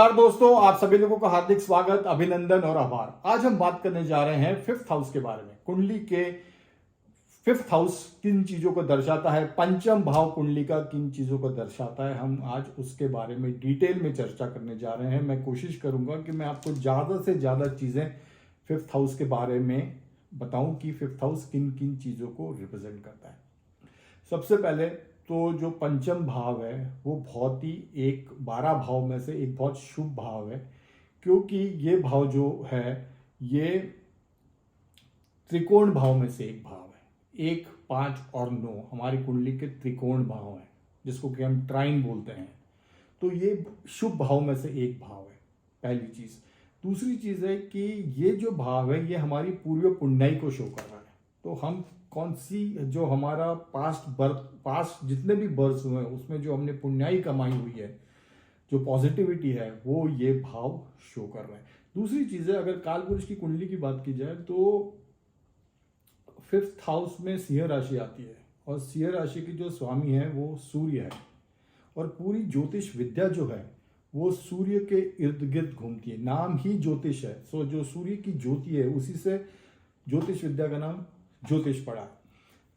नमस्कार दोस्तों, आप सभी लोगों का हार्दिक स्वागत, अभिनंदन और आभार। आज हम बात करने जा रहे हैं फिफ्थ हाउस के बारे में। कुंडली के फिफ्थ हाउस किन चीजों को दर्शाता है, पंचम भाव कुंडली का किन चीजों को दर्शाता है, हम आज उसके बारे में डिटेल में चर्चा करने जा रहे हैं। मैं कोशिश करूंगा कि मैं आपको ज्यादा से ज्यादा चीजें फिफ्थ हाउस के बारे में बताऊं कि फिफ्थ हाउस किन किन चीजों को रिप्रेजेंट करता है। सबसे पहले तो जो पंचम भाव है वो बहुत ही एक 12 भाव में से एक बहुत शुभ भाव है, क्योंकि ये भाव जो है ये त्रिकोण भाव में से एक भाव है। 1, 5 और 9 हमारी कुंडली के त्रिकोण भाव हैं, जिसको कि हम ट्राइन बोलते हैं। तो ये शुभ भाव में से एक भाव है, पहली चीज। दूसरी चीज है कि ये जो भाव है ये हमारी पूर्व पुण्याई को शो कर रहा है। तो हम कौन सी जो हमारा पास्ट जितने भी बर्थ हुए हैं उसमें जो हमने पुण्याई कमाई हुई है, जो पॉजिटिविटी है, वो ये भाव शो कर रहा है। दूसरी चीज है, अगर कालपुरुष की कुंडली की बात की जाए तो फिफ्थ हाउस में सिंह राशि आती है, और सिंह राशि की जो स्वामी है वो सूर्य है, और पूरी ज्योतिष विद्या जो है वो सूर्य के इर्द गिर्द घूमती है। नाम ही ज्योतिष है, सो जो सूर्य की ज्योति है उसी से ज्योतिष विद्या का नाम ज्योतिष पड़ा है।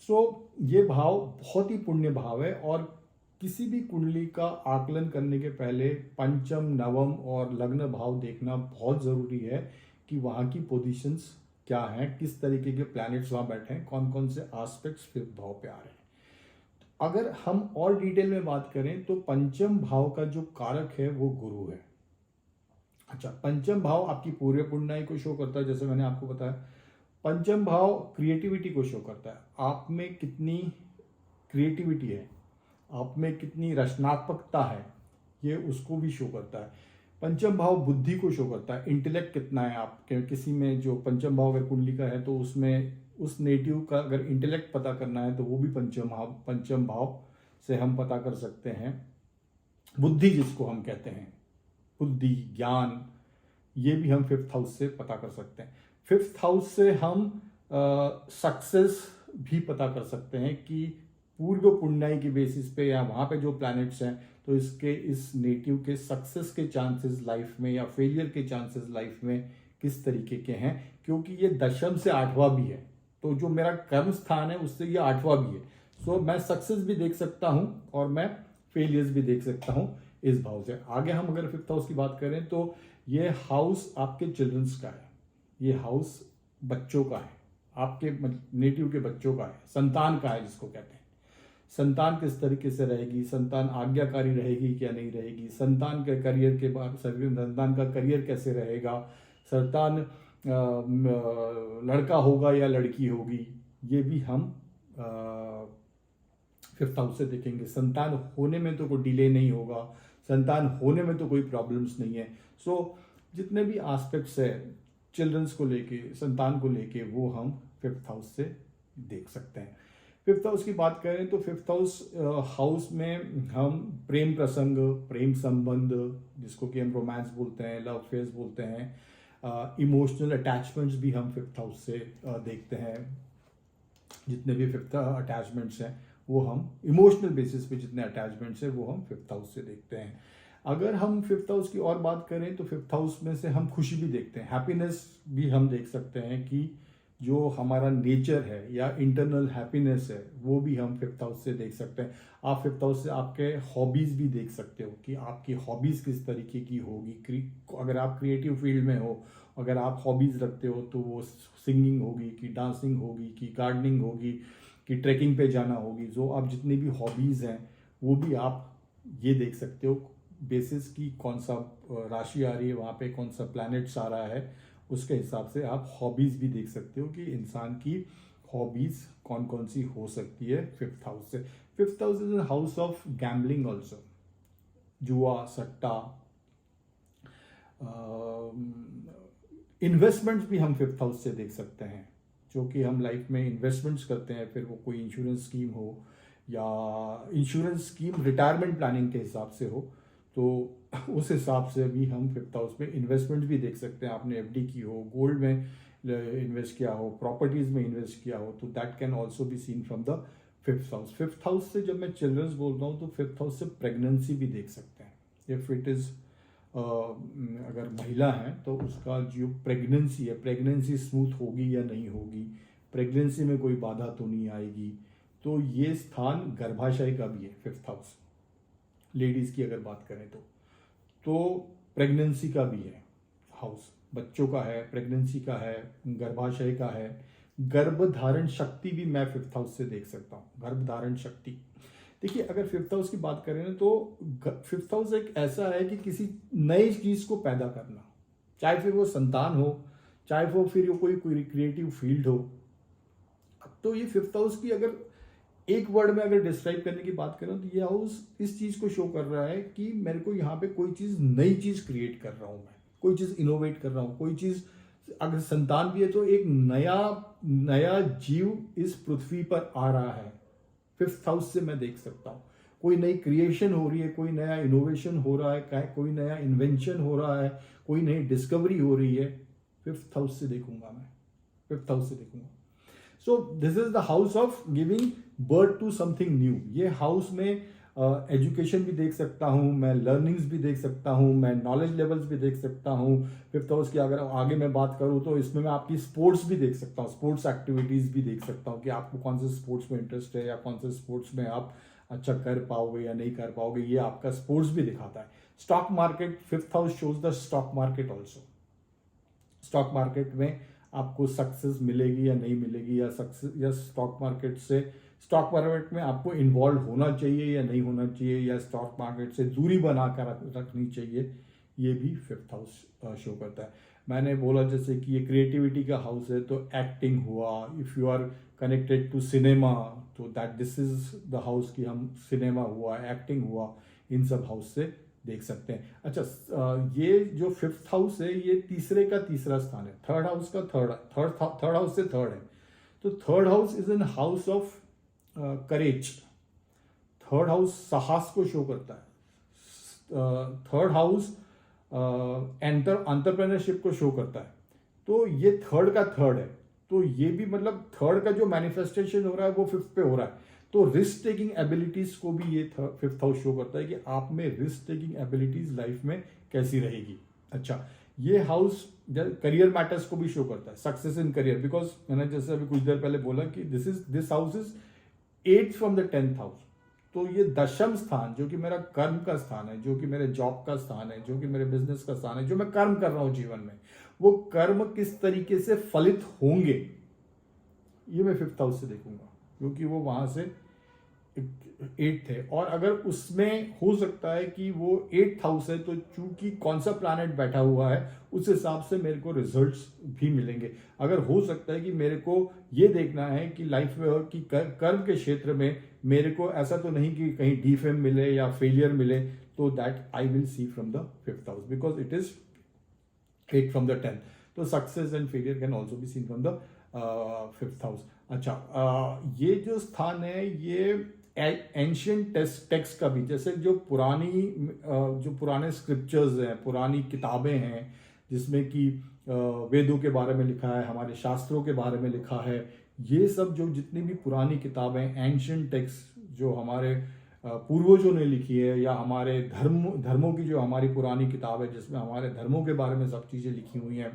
सो ये भाव बहुत ही पुण्य भाव है, और किसी भी कुंडली का आकलन करने के पहले पंचम, नवम और लग्न भाव देखना बहुत जरूरी है कि वहां की पोजीशंस क्या हैं, किस तरीके के प्लैनेट्स वहां बैठे हैं, कौन कौन से एस्पेक्ट्स फिफ्थ भाव पे आ रहे हैं। अगर हम और डिटेल में बात करें तो पंचम भाव का जो कारक है वो गुरु है। अच्छा, पंचम भाव आपकी पूर्व पुण्याई को शो करता है, जैसे मैंने आपको बताया। पंचम भाव क्रिएटिविटी को शो करता है, आप में कितनी क्रिएटिविटी है, आप में कितनी रचनात्मकता है, ये उसको भी शो करता है। पंचम भाव बुद्धि को शो करता है, इंटेलेक्ट कितना है आपके किसी में। जो पंचम भाव अगर कुंडली का है तो उसमें उस नेटिव का अगर इंटेलेक्ट पता करना है तो वो भी पंचम भाव से हम पता कर सकते हैं। बुद्धि जिसको हम कहते हैं, बुद्धि, ज्ञान, ये भी हम फिफ्थ हाउस से पता कर सकते हैं। फिफ्थ हाउस से हम सक्सेस भी पता कर सकते हैं कि पूर्व पुण्याई की बेसिस पे या वहां पे जो प्लैनेट्स हैं तो इस नेटिव के सक्सेस के चांसेस लाइफ में या फेलियर के चांसेस लाइफ में किस तरीके के हैं, क्योंकि ये दशम से 8वां भी है। तो जो मेरा कर्म स्थान है उससे ये 8वां भी है। सो मैं सक्सेस भी देख सकता हूं और मैं फेलियर्स भी देख सकता हूं इस भाव से। आगे हम अगर फिफ्थ हाउस की बात करें तो ये हाउस आपके चिल्ड्रंस का है, ये हाउस बच्चों का है, आपके नेटिव के बच्चों का है, संतान का है, जिसको कहते हैं। संतान किस तरीके से रहेगी, संतान आज्ञाकारी रहेगी क्या नहीं रहेगी, संतान के करियर के बाद संतान का करियर कैसे रहेगा, संतान लड़का होगा या लड़की होगी, ये भी हम फिफ्थ हाउस से देखेंगे। संतान होने में तो कोई डिले नहीं होगा, संतान होने में तो कोई प्रॉब्लम्स नहीं है। सो जितने भी एस्पेक्ट्स है चिल्ड्रंस को लेके, संतान को लेके, वो हम फिफ्थ हाउस से देख सकते हैं। फिफ्थ हाउस की बात करें तो फिफ्थ हाउस में हम प्रेम प्रसंग, प्रेम संबंध, जिसको कि हम रोमांस बोलते हैं, लव फेयर्स बोलते हैं, इमोशनल अटैचमेंट्स भी हम फिफ्थ हाउस से देखते हैं। जितने भी फिफ्थ अटैचमेंट्स हैं वो हम इमोशनल बेसिस पे जितने अटैचमेंट्स हैं वो हम फिफ्थ हाउस से देखते हैं। अगर हम फिफ्थ हाउस की और बात करें तो फिफ्थ हाउस में से हम खुशी भी देखते हैं, हैप्पीनेस भी हम देख सकते हैं कि जो हमारा नेचर है या इंटरनल हैप्पीनेस है वो भी हम फिफ्थ हाउस से देख सकते हैं। आप फिफ्थ हाउस से आपके हॉबीज भी देख सकते हो कि आपकी हॉबीज किस तरीके की होगी। अगर आप क्रिएटिव फील्ड में हो, अगर आप हॉबीज रखते हो तो वो सिंगिंग होगी कि डांसिंग होगी कि गार्डनिंग होगी कि ट्रैकिंग पे जाना होगी। जो आप जितनी भी हॉबीज हैं वो भी आप ये देख सकते हो बेसिस की कौन सा राशि आ रही है, वहाँ पे कौन सा प्लैनेट्स आ रहा है, उसके हिसाब से आप हॉबीज भी देख सकते हो कि इंसान की हॉबीज कौन कौन सी हो सकती है फिफ्थ हाउस से। Fifth house is a house of gambling also, जुआ, सट्टा, इन्वेस्टमेंट्स भी हम फिफ्थ हाउस से देख सकते हैं। जो कि हम लाइफ में इन्वेस्टमेंट्स करते हैं, फिर वो कोई इंश्योरेंस स्कीम हो या इंश्योरेंस स्कीम रिटायरमेंट प्लानिंग के हिसाब से हो, तो उस हिसाब से भी हम फिफ्थ हाउस में इन्वेस्टमेंट भी देख सकते हैं। आपने एफडी की हो, गोल्ड में इन्वेस्ट किया हो, प्रॉपर्टीज में इन्वेस्ट किया हो, तो that can also be seen from the fifth house. Fifth house से जब मैं चिल्ड्रंस बोलता हूँ तो फिफ्थ हाउस से प्रेगनेंसी भी देख सकते हैं। इफ इट इज अगर महिला है तो उसका जो प्रेगनेंसी है, प्रेगनेंसी स्मूथ होगी या नहीं होगी, प्रेगनेंसी में कोई बाधा तो नहीं आएगी। तो ये स्थान गर्भाशय का भी है, 5th हाउस। लेडीज़ की अगर बात करें तो प्रेगनेंसी का भी है हाउस, बच्चों का है, प्रेगनेंसी का है, गर्भाशय का है। गर्भ धारण शक्ति भी मैं 5th हाउस से देख सकता हूँ। गर्भ धारण शक्ति, देखिए अगर 5th हाउस की बात करें ना तो 5th हाउस एक ऐसा है कि किसी नई चीज़ को पैदा करना, चाहे फिर वो संतान हो, चाहे वो फिर कोई क्रिएटिव फील्ड हो। तो ये 5th हाउस की अगर एक वर्ड में अगर डिस्क्राइब करने की बात करें तो ये हाउस इस चीज़ को शो कर रहा है कि मेरे को यहाँ पे कोई चीज़, नई चीज़ क्रिएट कर रहा हूँ, मैं कोई चीज़ इनोवेट कर रहा हूँ, कोई चीज़। अगर संतान भी है तो एक नया जीव इस पृथ्वी पर आ रहा है, 5th हाउस से मैं देख सकता हूँ। कोई नई क्रिएशन हो रही है, कोई नया इनोवेशन हो रहा है, कोई नया इन्वेंशन हो रहा है, कोई नई डिस्कवरी हो रही है, 5th हाउस से देखूंगा मैं, 5th हाउस से देखूंगा। So this is the house of giving birth to something new. ये हाउस में एजुकेशन भी देख सकता हूँ मैं, लर्निंग्स भी देख सकता हूँ मैं, नॉलेज लेवल्स भी देख सकता हूँ। 5th हाउस की अगर आगे मैं बात करूँ तो इसमें मैं आपकी स्पोर्ट्स भी देख सकता हूँ, स्पोर्ट्स एक्टिविटीज़ भी देख सकता हूँ कि आपको कौन से स्पोर्ट्स में इंटरेस्ट है या कौन से स्पोर्ट्स में आप अच्छा कर पाओगे या नहीं कर पाओगे, ये आपका स्पोर्ट्स भी दिखाता है। Stock market, 5th house shows the stock market also. Stock market में आपको सक्सेस मिलेगी या नहीं मिलेगी, या सक्सेस या स्टॉक मार्केट में आपको इन्वॉल्व होना चाहिए या नहीं होना चाहिए, या स्टॉक मार्केट से दूरी बनाकर रखनी चाहिए, ये भी 5th हाउस शो करता है। मैंने बोला जैसे कि ये क्रिएटिविटी का हाउस है तो एक्टिंग हुआ, if you are connected to cinema तो that this is the house की हम सिनेमा हुआ, एक्टिंग हुआ, इन सब हाउस से देख सकते हैं। अच्छा, ये जो 5th हाउस है ये तीसरे का तीसरा स्थान है, 3rd हाउस का थर्ड हाउस से थर्ड है। तो 3rd house is an house of courage. 3rd house साहस को शो करता है। 3rd हाउस एंटरप्रेन्योरशिप को शो करता है। तो ये 3rd का 3rd है, तो ये भी मतलब 3rd का जो मैनिफेस्टेशन हो रहा है वो 5th पे हो रहा है। तो रिस्क टेकिंग एबिलिटीज को भी ये 5th हाउस शो करता है कि आप में रिस्क टेकिंग एबिलिटीज लाइफ में कैसी रहेगी। अच्छा, ये हाउस करियर मैटर्स को भी शो करता है, सक्सेस इन करियर, बिकॉज मैंने जैसे अभी कुछ देर पहले बोला कि this house is 8th from the 10th house. तो ये 10th स्थान जो कि मेरा कर्म का स्थान है, जो कि मेरे जॉब का स्थान है, जो कि मेरे बिजनेस का स्थान है, जो मैं कर्म कर रहा हूं जीवन में, वो कर्म किस तरीके से फलित होंगे ये मैं 5th हाउस से देखूंगा, क्योंकि वो वहां से 8th है। और अगर उसमें हो सकता है कि वो 8th हाउस है तो चूंकि कौन सा प्लैनेट बैठा हुआ है उस हिसाब से मेरे को रिजल्ट्स भी मिलेंगे। अगर हो सकता है कि मेरे को ये देखना है कि लाइफ में कि कर्म के क्षेत्र में मेरे को ऐसा तो नहीं कि कहीं डीफेम मिले या फेलियर मिले, तो that I will see from the 5th house because it is 8 from the 10th। तो success and failure can also be seen from the 5th house. अच्छा, ये जो स्थान है ये एंशियंट टेक्स्ट का भी, जैसे जो पुराने स्क्रिप्चर्स हैं, पुरानी किताबें हैं जिसमें कि वेदों के बारे में लिखा है, हमारे शास्त्रों के बारे में लिखा है, ये सब जो जितनी भी पुरानी किताबें, एंशियंट टेक्स्ट जो हमारे पूर्वजों ने लिखी है, या हमारे धर्मों की जो हमारी पुरानी किताब है जिसमें हमारे धर्मों के बारे में सब चीज़ें लिखी हुई हैं,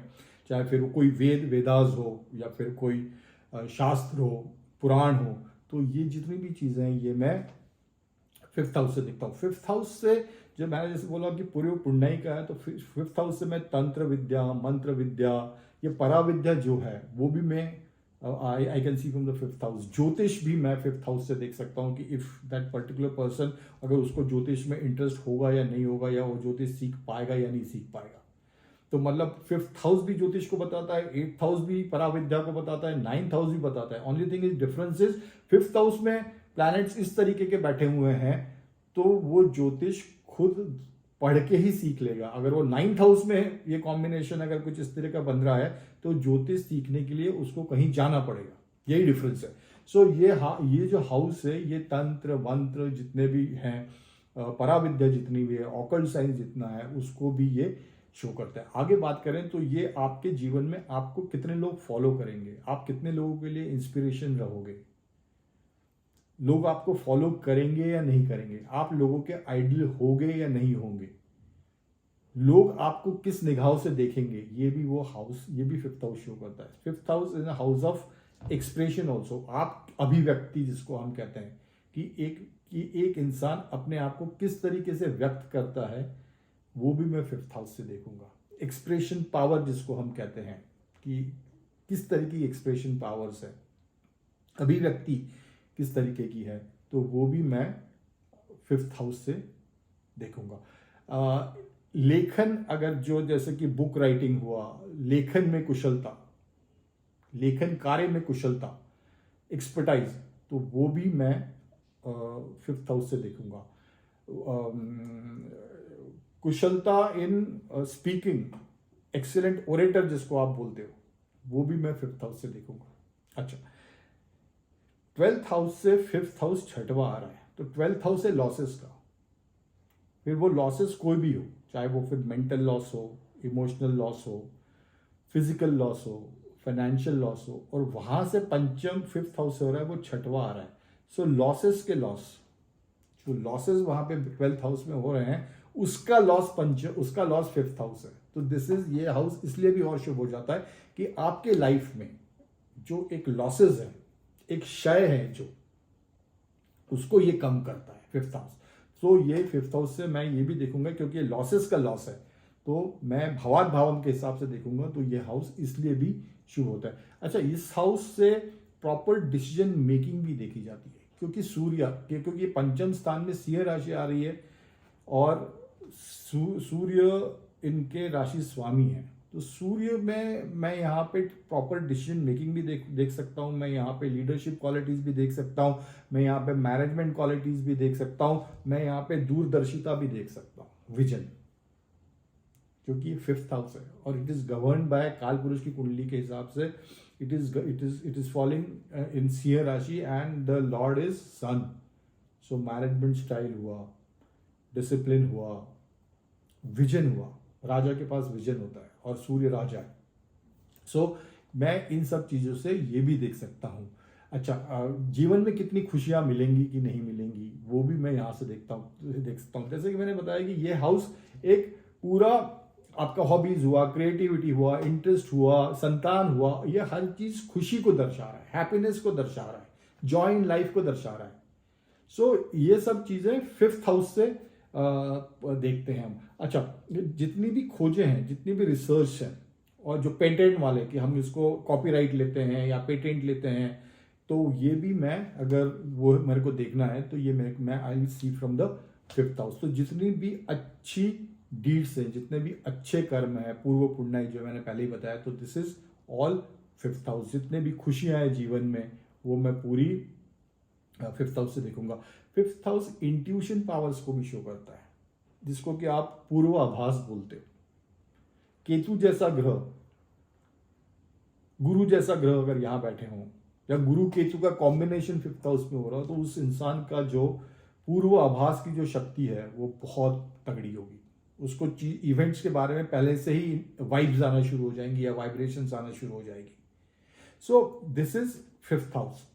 चाहे फिर कोई वेदास हो या फिर कोई शास्त्र हो, पुराण हो, तो ये जितनी भी चीज़ें हैं ये मैं 5th हाउस से देखता हूँ। 5th हाउस से जब मैंने जैसे बोला कि पूर्व पुण्यई का है, तो 5th हाउस से मैं तंत्र विद्या, मंत्र विद्या, ये पराविद्या जो है वो भी मैं I can see from the 5th house. ज्योतिष भी मैं 5th हाउस से देख सकता हूँ कि इफ दैट पर्टिकुलर पर्सन, अगर उसको ज्योतिष में इंटरेस्ट होगा या नहीं होगा, या वो ज्योतिष सीख पाएगा या नहीं सीख पाएगा। तो मतलब 5th हाउस भी ज्योतिष को बताता है, 8th हाउस भी पराविद्या को बताता है, 9th हाउस भी बताता है। Only thing is difference is 5th house में प्लैनेट्स इस तरीके के बैठे हुए हैं तो वो ज्योतिष खुद पढ़ के ही सीख लेगा। अगर वो 9th हाउस में ये कॉम्बिनेशन अगर कुछ इस तरह का बन रहा है तो ज्योतिष सीखने के लिए उसको कहीं जाना पड़ेगा, यही डिफरेंस है। सो ये जो हाउस है ये तंत्र वंत्र जितने भी हैं, पराविद्या जितनी भी है, ऑकल्ट साइंस जितना है, उसको भी ये शो करता है। आगे बात करें तो ये आपके जीवन में आपको कितने लोग फॉलो करेंगे, आप कितने लोगों के लिए इंस्पिरेशन रहोगे, लोग आपको फॉलो करेंगे या नहीं करेंगे, आप लोगों के आइडल होंगे या नहीं होंगे, लोग आपको किस निगाहों से देखेंगे, ये भी वो हाउस, ये भी फिफ्थ हाउस शो करता है। Fifth house is a house of expression also, आप अभिव्यक्ति जिसको हम कहते हैं कि एक इंसान अपने आप को किस तरीके से व्यक्त करता है, वो भी मैं फिफ्थ हाउस से देखूंगा। एक्सप्रेशन पावर जिसको हम कहते हैं कि किस तरह की एक्सप्रेशन पावर्स है, अभिव्यक्ति किस तरीके की है, तो वो भी मैं फिफ्थ हाउस से देखूंगा। लेखन, अगर जो जैसे कि बुक राइटिंग हुआ, लेखन में कुशलता, लेखन कार्य में कुशलता, एक्सपर्टाइज, तो वो भी मैं फिफ्थ हाउस से देखूंगा। कुशलता इन स्पीकिंग, एक्सीलेंट ओरेटर जिसको आप बोलते हो, वो भी मैं फिफ्थ हाउस से देखूंगा। अच्छा, ट्वेल्थ हाउस से फिफ्थ हाउस छठवां आ रहा है, तो ट्वेल्थ हाउस है लॉसेस का। फिर वो लॉसेस कोई भी हो, चाहे वो फिर मेंटल लॉस हो, इमोशनल लॉस हो, फिजिकल लॉस हो, फाइनेंशियल लॉस हो, और वहां से पंचम फिफ्थ हाउस से हो रहा है, वो छठवां आ रहा है। सो लॉसेस के लॉस, जो लॉसेस वहां पे ट्वेल्थ हाउस में हो रहे हैं, उसका लॉस फिफ्थ हाउस है। तो दिस इज, ये हाउस इसलिए भी और शुभ हो जाता है कि आपके लाइफ में जो एक लॉसेस है, एक क्षय है, जो उसको ये कम करता है फिफ्थ हाउस। तो ये फिफ्थ हाउस से मैं ये भी देखूंगा, क्योंकि लॉसेस का लॉस है, तो मैं भवात भावम के हिसाब से देखूंगा, तो ये हाउस इसलिए भी शुभ होता है। अच्छा, इस हाउस से प्रॉपर डिसीजन मेकिंग भी देखी जाती है, क्योंकि क्योंकि पंचम स्थान में सिंह राशि आ रही है, और सूर्य इनके राशि स्वामी है। तो सूर्य में मैं यहाँ पे प्रॉपर डिसीजन मेकिंग भी देख सकता हूँ, मैं यहाँ पे लीडरशिप क्वालिटीज भी देख सकता हूँ, मैं यहाँ पे मैनेजमेंट क्वालिटीज भी देख सकता हूँ, मैं यहाँ पे दूरदर्शिता भी देख सकता हूँ, विजन, क्योंकि फिफ्थ हाउस है और इट इज गवर्न बाय काल पुरुष की कुंडली के हिसाब से इट इज फॉलिंग इन सिंह राशि and the lord is sun. So management style हुआ, डिसिप्लिन हुआ, विजन हुआ, राजा के पास विजन होता है और सूर्य राजा है। सो मैं इन सब चीज़ों से ये भी देख सकता हूँ। अच्छा, जीवन में कितनी खुशियाँ मिलेंगी कि नहीं मिलेंगी, वो भी मैं यहाँ से देख सकता हूँ। जैसे कि मैंने बताया कि ये हाउस एक पूरा आपका हॉबीज हुआ, क्रिएटिविटी हुआ, इंटरेस्ट हुआ, संतान हुआ, ये हर चीज़ खुशी को दर्शा रहा है, हैप्पीनेस को दर्शा रहा है, जॉय इन लाइफ को दर्शा रहा है। सो ये सब चीज़ें फिफ्थ हाउस से देखते हैं हम। अच्छा, जितनी भी खोजें हैं, जितनी भी रिसर्च है, और जो पेटेंट वाले कि हम इसको कॉपीराइट लेते हैं या पेटेंट लेते हैं, तो ये भी मैं, अगर वो मेरे को देखना है, तो ये मैं I will see from the fifth house. तो जितनी भी अच्छी डीड्स हैं, जितने भी अच्छे कर्म हैं, पूर्व पुण्य जो मैंने पहले ही बताया, तो this is all fifth house. जितने भी खुशियां हैं जीवन में, वो मैं पूरी फिफ्थ हाउस से देखूंगा। फिफ्थ हाउस इंट्यूशन पावर्स को भी शो करता है, जिसको कि आप पूर्वाभास बोलते हो। केतु जैसा ग्रह, गुरु जैसा ग्रह अगर यहां बैठे हों, या गुरु केतु का कॉम्बिनेशन फिफ्थ हाउस में हो रहा हो, तो उस इंसान का जो पूर्वाभास की जो शक्ति है वो बहुत तगड़ी होगी। उसको इवेंट्स के बारे में पहले से ही वाइब्स आना शुरू हो जाएंगी या वाइब्रेशंस आना शुरू हो जाएगी। सो this is fifth house.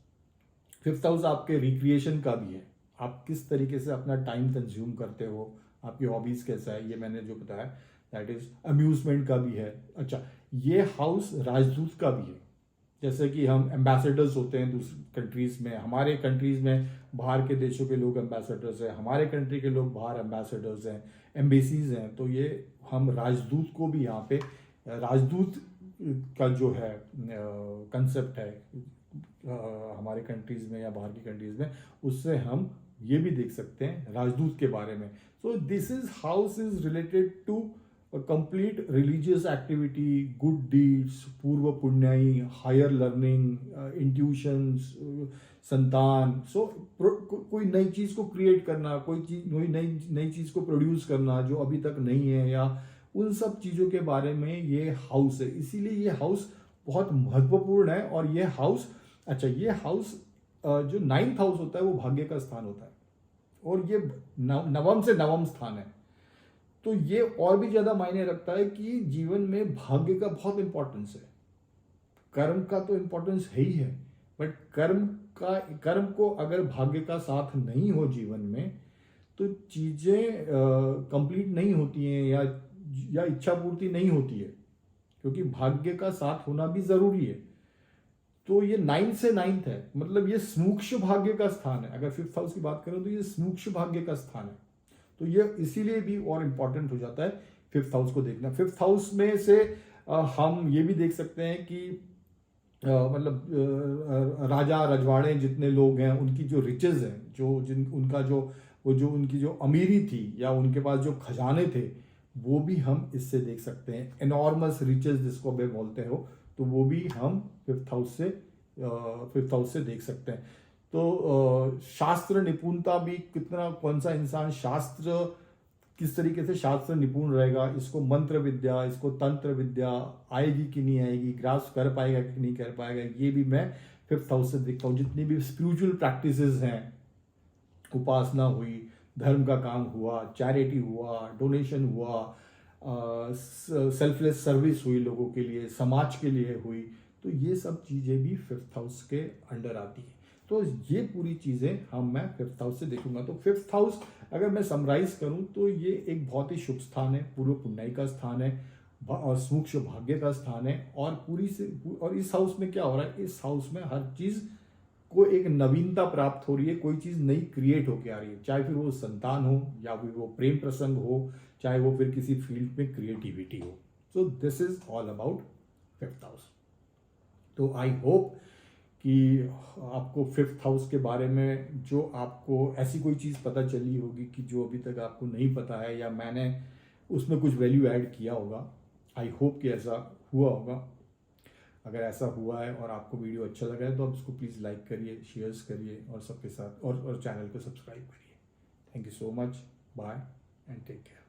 Fifth house आपके रिक्रिएशन का भी है, आप किस तरीके से अपना टाइम कंज्यूम करते हो, आपकी हॉबीज कैसा है, ये मैंने जो बताया, दैट इज अम्यूजमेंट का भी है। अच्छा, ये हाउस राजदूत का भी है। जैसे कि हम एम्बेसडर्स होते हैं दूसरी कंट्रीज में, हमारे कंट्रीज में बाहर के देशों के लोग एम्बेसडर्स हैं, हमारे कंट्री के लोग बाहर एम्बेसडर्स हैं, एम्बेसीज हैं। तो ये हम राजदूत को भी यहाँ पे, राजदूत का जो है कंसेप्ट है हमारे कंट्रीज में या बाहर की कंट्रीज में, उससे हम ये भी देख सकते हैं राजदूत के बारे में। So this is house is related to complete religious activity, good deeds, पूर्व पुण्याई, हायर लर्निंग, इंट्यूशंस, संतान। सो कोई नई चीज को क्रिएट करना, कोई नई चीज को प्रोड्यूस करना जो अभी तक नहीं है, या उन सब चीजों के बारे में ये हाउस है। इसीलिए ये हाउस बहुत महत्वपूर्ण है। और ये हाउस, अच्छा, ये हाउस जो नाइन्थ हाउस होता है वो भाग्य का स्थान होता है, और ये नवम से नवम स्थान है। तो ये और भी ज्यादा मायने रखता है कि जीवन में भाग्य का बहुत इंपॉर्टेंस है। कर्म का तो इंपॉर्टेंस है ही है, बट कर्म को अगर भाग्य का साथ नहीं हो जीवन में, तो चीजें कंप्लीट नहीं होती हैं, या या इच्छा पूर्ति नहीं होती है, क्योंकि भाग्य का साथ होना भी जरूरी है। तो ये 9 से 9th है, मतलब ये स्मूक्ष भाग्य का स्थान है। अगर 5th हाउस की बात करें तो ये स्मूक्ष भाग्य का स्थान है। तो ये इसीलिए भी और इम्पोर्टेंट हो जाता है 5th हाउस को देखना। 5th हाउस में से हम ये भी देख सकते हैं कि मतलब राजा रजवाड़े जितने लोग हैं उनकी जो रिचेज हैं, जो उनकी जो अमीरी थी या उनके पास जो खजाने थे, वो भी हम इससे देख सकते हैं। एनॉर्मस रिचेज जिसको वे बोलते हो, तो वो भी हम 5th हाउस से देख सकते हैं। तो शास्त्र निपुणता भी कितना, कौन सा इंसान शास्त्र किस तरीके से शास्त्र निपुण रहेगा, इसको मंत्र विद्या, इसको तंत्र विद्या आएगी कि नहीं आएगी, ग्रास्प कर पाएगा कि नहीं कर पाएगा, ये भी मैं 5th हाउस से देखता हूँ। जितनी भी स्पिरिचुअल प्रैक्टिसेस हैं, उपासना हुई, धर्म का काम हुआ, चैरिटी हुआ, डोनेशन हुआ, सेल्फलेस सर्विस हुई लोगों के लिए, समाज के लिए हुई, तो ये सब चीज़ें भी 5th हाउस के अंडर आती हैं। तो ये पूरी चीज़ें मैं 5th हाउस से देखूंगा। तो 5th हाउस अगर मैं समराइज करूं तो ये एक बहुत ही शुभ स्थान है, पूर्व पुण्य का स्थान है और सूक्ष्म भाग्य का स्थान है। और इस हाउस में क्या हो रहा है, इस हाउस में हर चीज़ को एक नवीनता प्राप्त हो रही है, कोई चीज़ नई क्रिएट होके आ रही है, चाहे फिर वो संतान हो या फिर वो प्रेम प्रसंग हो, चाहे वो फिर किसी फील्ड में क्रिएटिविटी हो। सो this is all about 5th house. तो आई होप कि आपको 5th हाउस के बारे में जो आपको ऐसी कोई चीज़ पता चली होगी कि जो अभी तक आपको नहीं पता है, या मैंने उसमें कुछ वैल्यू ऐड किया होगा। आई होप कि ऐसा हुआ होगा। अगर ऐसा हुआ है और आपको वीडियो अच्छा लगा है तो आप इसको प्लीज़ लाइक करिए, शेयर्स करिए और सबके साथ, और चैनल को सब्सक्राइब करिए। Thank you so much, bye and take care.